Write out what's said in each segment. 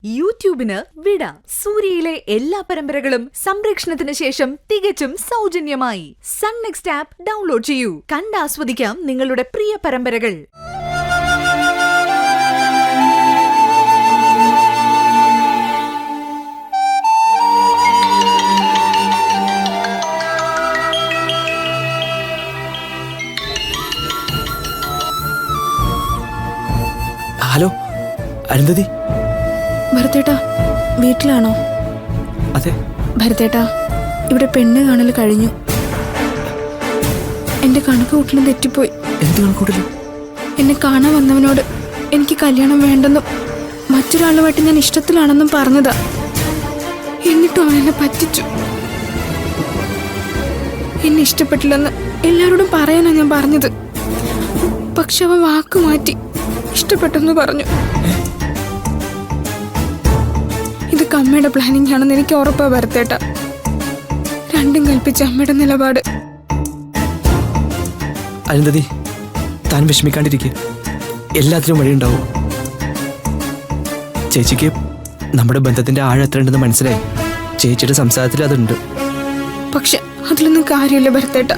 യൂട്യൂബിന് വിട. സൂര്യയിലെ എല്ലാ പരമ്പരകളും സംരക്ഷണത്തിന് ശേഷം തികച്ചും സൗജന്യമായി സൺ നെക്സ്റ്റ് ആപ്പ് ഡൗൺലോഡ് ചെയ്യൂ. കണ്ടാസ്വദിക്കാം നിങ്ങളുടെ പ്രിയ പരമ്പരകൾ. ഹലോ അരുന്ധതി. ഭരതേട്ടാ വീട്ടിലാണോ? അതെ. ഭരതേട്ടാ ഇവിടെ പെണ്ണ് കാണൽ കഴിഞ്ഞു. എന്റെ കണക്ക് കൂട്ടലും തെറ്റിപ്പോയി. എന്ത് കണക്കൂട്ടലും? എന്നെ കാണാൻ വന്നവനോട് എനിക്ക് കല്യാണം വേണ്ടെന്നും മറ്റൊരാളുമായിട്ട് ഞാൻ ഇഷ്ടത്തിലാണെന്നും പറഞ്ഞതാ. എന്നിട്ടും അവൻ എന്നെ പറ്റിച്ചു. എന്നെ ഇഷ്ടപ്പെട്ടില്ലെന്ന് എല്ലാവരോടും പറയാനാ ഞാൻ പറഞ്ഞത്. പക്ഷെ അവൻ വാക്ക് മാറ്റി ഇഷ്ടപ്പെട്ടെന്ന് പറഞ്ഞു. ഇതൊക്കെ അമ്മയുടെ പ്ലാനിങ് ആണെന്ന് എനിക്ക് ഉറപ്പാ ഭരതേട്ടാ. രണ്ടും കൽപ്പിച്ച അമ്മയുടെ നിലപാട്. അരുന്ധതി, താൻ വിഷമിക്കാണ്ടിരിക്കുക. എല്ലാത്തിനും വഴിയുണ്ടാവും. ചേച്ചിക്ക് നമ്മുടെ ബന്ധത്തിന്റെ ആഴം എത്ര ഉണ്ടെന്ന് മനസ്സിലായി. ചേച്ചിയുടെ സംസാരത്തിൽ അതുണ്ട്. പക്ഷെ അതിലൊന്നും കാര്യമില്ല ഭരതേട്ടാ.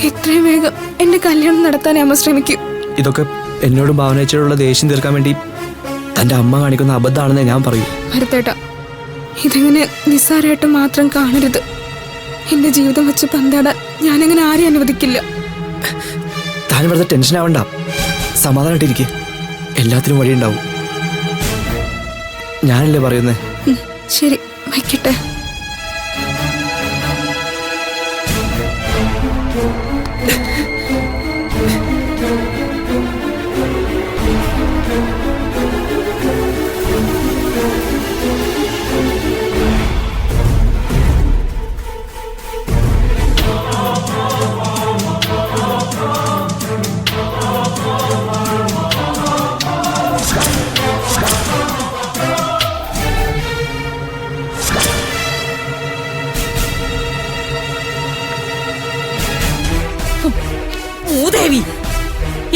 എത്രയും വേഗം എന്റെ കല്യാണം നടത്താൻ അമ്മ ശ്രമിക്കും. ഇതൊക്കെ എന്നോടും ഭാവനയോടുള്ള ദേഷ്യം തീർക്കാൻ വേണ്ടി തന്റെ അമ്മ കാണിക്കുന്ന അബദ്ധമാണെന്ന് ഞാൻ പറയും. ഭരതേട്ടാ, ഇതെങ്ങനെ നിസ്സാരമായിട്ട് മാത്രം കാണരുത്. എന്റെ ജീവിതം വെച്ച് പന്താടാൻ ഞാനങ്ങനെ ആരെയും അനുവദിക്കില്ല. താൻ വെറുതെ ടെൻഷൻ ആവണ്ട. സമാധാനമായിട്ടിരിക്കുക. എല്ലാത്തിനും വഴിയുണ്ടാവും. ഞാനല്ലേ പറയുന്നേ. ശരി, വയ്ക്കട്ടെ. ദേവി,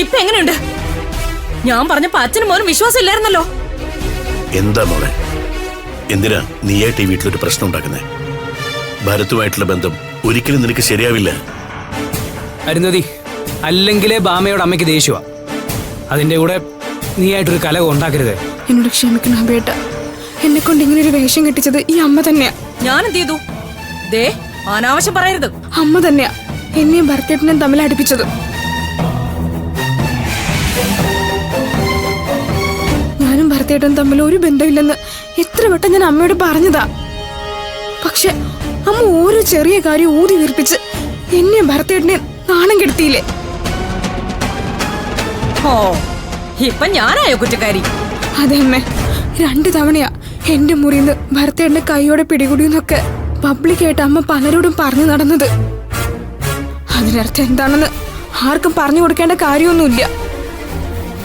ഇപ്പൊ എങ്ങനെയുണ്ട്? ഞാൻ പറഞ്ഞപ്പോ അച്ഛനും മോനും വിശ്വാസം ഇല്ലായിരുന്നല്ലോ. എന്താ മോളെ, എന്തിനാ നീയായിട്ട് ഈ വീട്ടിലൊരു പ്രശ്നം ഉണ്ടാക്കുന്നേ? ഭരത്തുമായിട്ടുള്ള ബന്ധം ഒരിക്കലും നിനക്ക് ശരിയാവില്ല. അരുന്ധതി, അല്ലെങ്കിലേ ബാമയോട് അമ്മയ്ക്ക് ദേഷ്യമാ. അതിന്റെ കൂടെ നീയായിട്ടൊരു കലകം ഉണ്ടാക്കരുത്. എന്നോട് ക്ഷമിക്കണം അബേട്ട. എന്നെ കൊണ്ട് ഇങ്ങനെ ഒരു വേഷം കെട്ടിച്ചത് ഈ അമ്മ തന്നെയാ. ഞാൻ എന്ത് ചെയ്തു? ദേ, അനാവശ്യം പറയരുത്. അമ്മ തന്നെയാ എന്നെയും ഭരതേട്ടനെയും തമ്മിൽ അടുപ്പിച്ചത്. ഞാനും ഭരതേട്ടനും തമ്മിൽ ഒരു ബന്ധമില്ലെന്ന് എത്ര വട്ടം ഞാൻ അമ്മയോട് പറഞ്ഞതാ. പക്ഷെ അമ്മ ഓരോ ചെറിയ കാര്യം ഊതി വീർപ്പിച്ച് എന്നെയും ഭരതേട്ടനെ നാണം കെടുത്തിയില്ലേ? ഓ, ഇപ്പൊ ഞാനായോ കുറ്റക്കാരി? അതെ അമ്മേ, 2 തവണയാ എന്റെ മുറിന്ന് ഭരതേട്ടന്റെ കൈയോടെ പിടികൂടിയെന്നൊക്കെ പബ്ലിക്കായിട്ട് അമ്മ പലരോടും പറഞ്ഞു നടന്നത്. അതിനർത്ഥം എന്താണെന്ന് ആർക്കും പറഞ്ഞു കൊടുക്കേണ്ട കാര്യമൊന്നുമില്ല.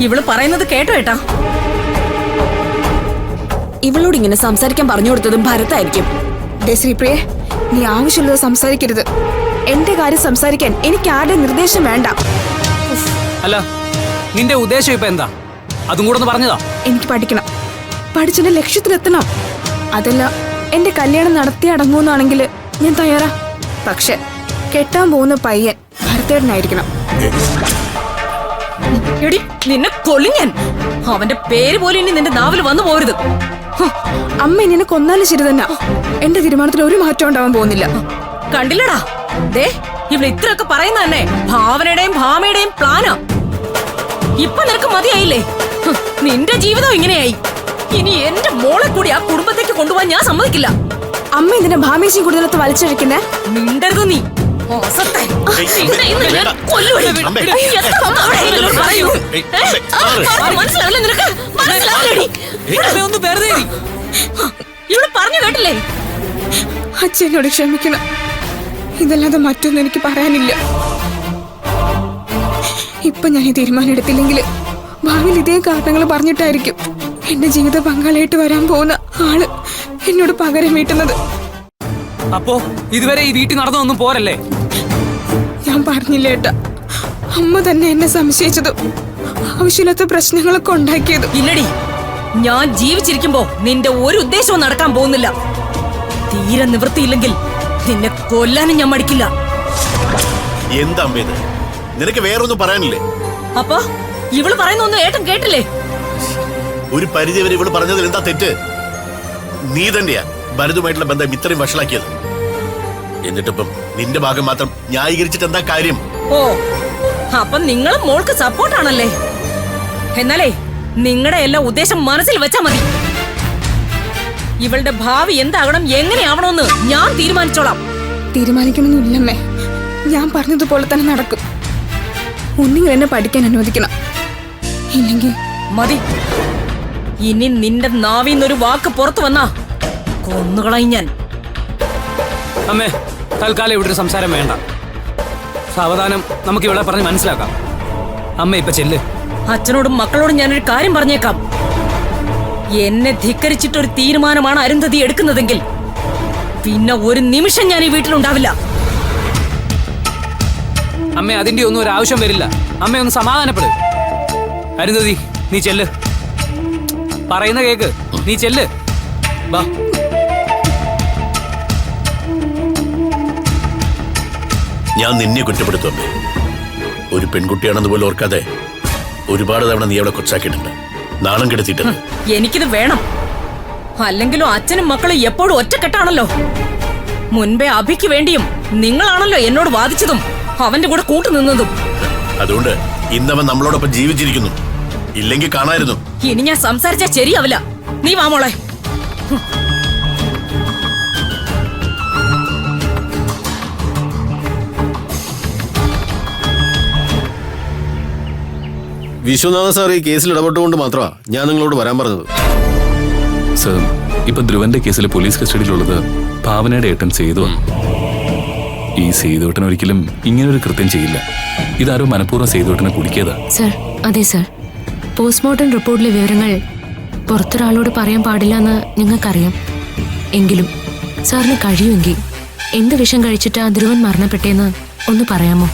ഇവള് പറയുന്നത് കേട്ടോ ഏട്ടാ? ഇവളോട് ഇങ്ങനെ സംസാരിക്കാൻ പറഞ്ഞു കൊടുത്തതും ഭരതായിരിക്കും. ശ്രീപ്രിയെ, നീ ആവശ്യമുള്ളത് സംസാരിക്കരുത്. എന്റെ കാര്യം സംസാരിക്കാൻ എനിക്ക് ആരുടെ നിർദ്ദേശം വേണ്ട. അല്ല, നിന്റെ ഉദ്ദേശം ഇപ്പൊ എന്താ? അതും കൂടെ ഒന്ന് പറഞ്ഞതാ. എനിക്ക് പഠിക്കണം, പഠിച്ചെന്റെ ലക്ഷ്യത്തിലെത്തണം. അതല്ല എന്റെ കല്യാണം നടത്തി അടങ്ങുമെന്നാണെങ്കിൽ ഞാൻ തയ്യാറാ. പക്ഷെ കെട്ടാൻ പോകുന്ന പയ്യൻ ഭരതേട്ടനായിരിക്കണം. എടി, നിന്നെ കൊല്ലിങ്ങൻ. അവന്റെ പേര് പോലും ഇനി നിന്റെ നാവിൽ വന്നു പോരുത്. അമ്മ ഇങ്ങനെ കൊന്നാലും ശരി തന്നെ. എന്റെ തീരുമാനത്തിൽ ഒരു മാറ്റം ഉണ്ടാവാൻ പോകുന്നില്ല. കണ്ടില്ലടാ, ദേ ഇവിടെ ഇത്രയൊക്കെ പറയുന്ന തന്നെ ഭാവനയുടെയും ഭാമയുടെയും പ്ലാനാ. ഇപ്പൊ നിനക്ക് മതിയായില്ലേ? നിന്റെ ജീവിതം ഇങ്ങനെയായി. ഇനി എന്റെ മോളെ കൂടി ആ കുടുംബത്തേക്ക് കൊണ്ടുപോകാൻ ഞാൻ സമ്മതിക്കില്ല. അമ്മ ഇതിന്റെ ഭാമേശയും കൂടുതലത്ത് വലിച്ചഴിക്കുന്നേ. മിണ്ടരുത് നീ. ഇവിടെ പറഞ്ഞു കേട്ടില്ലേ? അച്ഛനോട് ക്ഷമിക്കണം. ഇതല്ലാതെ മറ്റൊന്നും എനിക്ക് പറയാനില്ല. ഇപ്പൊ ഞാൻ ഈ തീരുമാനം എടുത്തില്ലെങ്കിൽ ഭാവിയിൽ ഇതേ കാരണങ്ങൾ പറഞ്ഞിട്ടായിരിക്കും എന്റെ ജീവിത പങ്കാളിയായിട്ട് വരാൻ പോകുന്ന ആള് എന്നോട് പകരം വീട്ടുന്നത്. അപ്പോ ഇതുവരെ ഈ വീട്ടിൽ നടന്നൊന്നും പോരല്ലേ? ഞാൻ പറഞ്ഞില്ല ഏട്ടാ, അമ്മ തന്നെ എന്നെ സംശയിച്ചതും ആവശ്യമില്ലാത്ത പ്രശ്നങ്ങളൊക്കെ ഉണ്ടാക്കിയതും. ഇല്ലടി, ഞാൻ ജീവിച്ചിരിക്കുമ്പോ നിന്റെ ഒരു ഉദ്ദേശവും നടക്കാൻ പോകുന്നില്ല. തീരെ നിവൃത്തിയില്ലെങ്കിൽ നിന്നെ കൊല്ലാനും ഞാൻ മടിക്കില്ല. എന്താ അമ്മേ ഇത്? നിനക്ക് വേറൊന്നും പറയാനില്ലേ? അപ്പൊ ഇവള് പറയുന്നൊന്നും ഏട്ടൻ കേട്ടില്ലേ? ഒരു പരിധി വരെ ഇവള് പറഞ്ഞതിൽ എന്താ തെറ്റ്? നീ തന്നെയാ ഭരതുമായിട്ടുള്ള ബന്ധം ഇത്രയും വഷളാക്കിയത്. എന്നിട്ടിപ്പം നിന്റെ ഭാഗം മാത്രം ന്യായീകരിച്ചിട്ട് എന്താ കാര്യം? ഓ, അപ്പൊ നിങ്ങളും മോൾക്ക് സപ്പോർട്ടാണല്ലേ? എന്നാലേ നിങ്ങളുടെ എല്ലാ ഉദ്ദേശം മനസ്സിൽ വെച്ചാ മതി. ഇവളുടെ ഭാവി എന്താകണം, എങ്ങനെയാവണമെന്ന് ഞാൻ തീരുമാനിച്ചോളാം. തീരുമാനിക്കണമെന്നില്ലമ്മേ, ഞാൻ പറഞ്ഞതുപോലെ തന്നെ നടക്കും. ഒന്നുകിൽ എന്നെ പഠിക്കാൻ അനുവദിക്കണം, ഇല്ലെങ്കിൽ മതി. ഇനി നിന്റെ നാവിന്നൊരു വാക്ക് പുറത്തു വന്നാ കൊന്നുകളയും ഞാൻ. അമ്മേ, തൽക്കാലം ഇവിടെ ഒരു സംസാരം വേണ്ട. സാവധാനം നമുക്ക് ഇവിടെ പറഞ്ഞ് മനസ്സിലാക്കാം. അമ്മ ഇപ്പൊ ചെല്ല്. അച്ഛനോടും മക്കളോടും ഞാനൊരു കാര്യം പറഞ്ഞേക്കാം. എന്നെ ധിക്കരിച്ചിട്ടൊരു തീരുമാനമാണ് അരുന്ധതി എടുക്കുന്നതെങ്കിൽ പിന്നെ ഒരു നിമിഷം ഞാൻ ഈ വീട്ടിലുണ്ടാവില്ല. അമ്മ അതിന്റെ ഒന്നും ഒരു ആവശ്യം വരില്ല. അമ്മ ഒന്ന് സമാധാനപ്പെട്. അരുന്ധതി, നീ ചെല്ല്. പറയുന്ന കേക്ക്. നീ ചെല്ല്. വാ. ഞാൻ നിന്നെ കുറ്റപ്പെടുത്തും അമ്മേ. ഒരു പെൺകുട്ടിയാണെന്ന് പോലും ഓർക്കാതെ ഒരുപാട് തവണ നീ അവളെ കൊച്ചാക്കിയിട്ടുണ്ട്, നാണം കെടുത്തിട്ടുണ്ട്. എനിക്കിത് വേണം. അല്ലെങ്കിലും അച്ഛനും മക്കളും എപ്പോഴും ഒറ്റക്കെട്ടാണല്ലോ. മുൻപേ അഭിക്ക് വേണ്ടിയും നിങ്ങളാണല്ലോ എന്നോട് വാദിച്ചതും അവന്റെ കൂടെ കൂട്ടുനിന്നതും. അതുകൊണ്ട് ഇന്നവൻ നമ്മളോടൊപ്പം ജീവിച്ചിരിക്കുന്നു. ഇല്ലെങ്കിൽ കാണായിരുന്നു. ഇനി ഞാൻ സംസാരിച്ചാൽ ശരിയാവില്ല. നീ വാ മോളെ. വിശ്വനാഥ സാർ ഈ കേസിൽ ഇടപെട്ടുകൊണ്ട് മാത്രമാ ഞാൻ നിങ്ങളോട് വരാൻ പറഞ്ഞത്. സർ, ഇപ്പൊ ധ്രുവന്റെ കേസിൽ പോലീസ് കസ്റ്റഡിയിലുള്ളത് ഭാവനയുടെ ഏട്ടൻ സേതുവാണ്. ഈ സേതുവേട്ടൻ ഒരിക്കലും ഇങ്ങനൊരു കൃത്യം ചെയ്യില്ല. ഇതാരോ മനഃപൂർവ്വം സേതുവേട്ടനെ കുടിക്കിയതാ. സർ, അതെ സർ. പോസ്റ്റ്മോർട്ടം റിപ്പോർട്ടിലെ വിവരങ്ങൾ പുറത്തൊരാളോട് പറയാൻ പാടില്ല എന്ന് ഞങ്ങൾക്കറിയാം. എങ്കിലും സാറിന് കഴിയുമെങ്കിൽ എന്ത് വിഷം കഴിച്ചിട്ടാ ധ്രുവൻ മരണപ്പെട്ടേന്ന് ഒന്ന് പറയാമോ?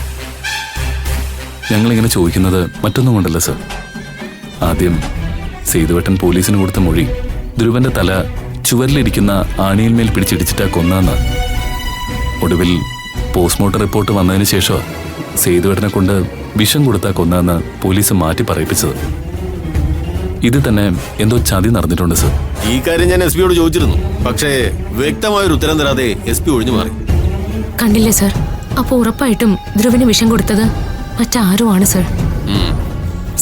ഞങ്ങളിങ്ങനെ ചോദിക്കുന്നത് മറ്റൊന്നും കൊണ്ടല്ല സർ. ആദ്യം സേതുവേട്ടൻ പോലീസിന് കൊടുത്ത മൊഴി ധ്രുവന്റെ തല ചുവരിലിരിക്കുന്ന ആണിയിന്മേൽ പിടിച്ചിടിച്ചിട്ടാ കൊന്നാന്ന്. ഒടുവിൽ പോസ്റ്റ്മോർട്ടം റിപ്പോർട്ട് വന്നതിന് ശേഷം സേതുവേട്ടനെ കൊണ്ട് വിഷം കൊടുത്താ കൊന്നാന്ന് പോലീസ് മാറ്റി പറയിപ്പിച്ചത്. ഇത് തന്നെ എന്തോ ചതി നടന്നിട്ടുണ്ട് സർ. ഈ കാര്യം ഞാൻ SP യോട് ചോദിച്ചിരുന്നു. പക്ഷേ വ്യക്തമായൊരു ഉത്തരം തരാതെ SP ഒഴിഞ്ഞു മാറി. കണ്ടില്ലേ സർ, അപ്പൊ ഉറപ്പായിട്ടും ധ്രുവന് വിഷം കൊടുത്തത് മറ്റാരും ആണ് സർ.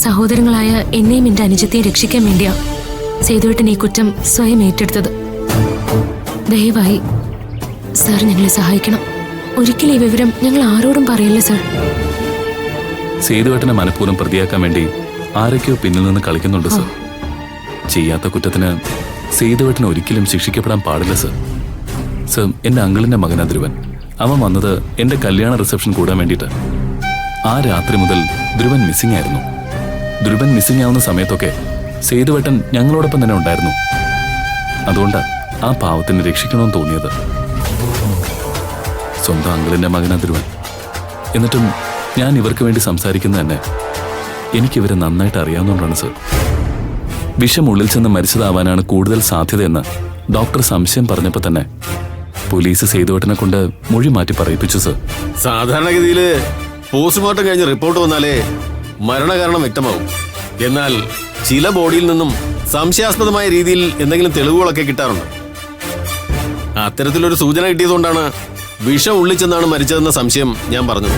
സഹോദരങ്ങളായ എന്നെയും എന്റെ അനുജത്തെയും രക്ഷിക്കാൻ വേണ്ടിയാ സേതുവേട്ടൻ ഈ കുറ്റം സ്വയം ഏറ്റെടുത്തത്. ദയവായി സാർ ഞങ്ങളെ സഹായിക്കണം. ഒരിക്കലും ഈ വിവരം ഞങ്ങൾ ആരോടും പറയില്ല സർ. സേതുവേട്ടനെ മനഃപൂർവ്വം പ്രതിയാക്കാൻ വേണ്ടി ആരൊക്കെയോ പിന്നിൽ നിന്ന് കളിക്കുന്നുണ്ട് സർ. ചെയ്യാത്ത കുറ്റത്തിന് സേതുവേട്ടൻ ഒരിക്കലും ശിക്ഷിക്കപ്പെടാൻ പാടില്ല സർ. സർ, എന്റെ അങ്കിളിന്റെ മകനാ ധ്രുവൻ. അവൻ വന്നത് എന്റെ കല്യാണ റിസപ്ഷൻ കൂടാൻ വേണ്ടിയിട്ട്. ആ രാത്രി മുതൽ ധ്രുവൻ മിസ്സിംഗ് ആയിരുന്നു. ധ്രുവൻ മിസ്സിംഗ് ആവുന്ന സമയത്തൊക്കെ സേതുവേട്ടൻ ഞങ്ങളോടൊപ്പം തന്നെ ഉണ്ടായിരുന്നു. അതുകൊണ്ടാ ആ പാവത്തിനെ രക്ഷിക്കണമെന്ന് തോന്നിയത്. സ്വന്തം അങ്കിളിന്റെ മകനാ ധ്രുവൻ. എന്നിട്ടും ഞാൻ ഇവർക്ക് വേണ്ടി സംസാരിക്കുന്നത് തന്നെ എനിക്കിവരെ നന്നായിട്ട് അറിയാവുന്നതുകൊണ്ടാണ് സർ. വിഷം ഉള്ളിൽ ചെന്ന് മരിച്ചതാവാനാണ് കൂടുതൽ സാധ്യതയെന്ന് ഡോക്ടർ സംശയം പറഞ്ഞപ്പോൾ തന്നെ പോലീസ് സേതുവേട്ടനെ കൊണ്ട് മൊഴി മാറ്റി പറയിപ്പിച്ചു സർ. സാധാരണഗതിയിൽ പോസ്റ്റ്മോർട്ടം കഴിഞ്ഞ് റിപ്പോർട്ട് വന്നാലേ മരണകാരണം വ്യക്തമാവും. എന്നാൽ ചില ബോഡിയിൽ നിന്നും സംശയാസ്പദമായ രീതിയിൽ എന്തെങ്കിലും തെളിവുകളൊക്കെ കിട്ടാറുണ്ട്. അത്തരത്തിലൊരു സൂചന കിട്ടിയതുകൊണ്ടാണ് വിഷം ഉള്ളിച്ചെന്നാണ് മരിച്ചതെന്ന സംശയം ഞാൻ പറഞ്ഞത്.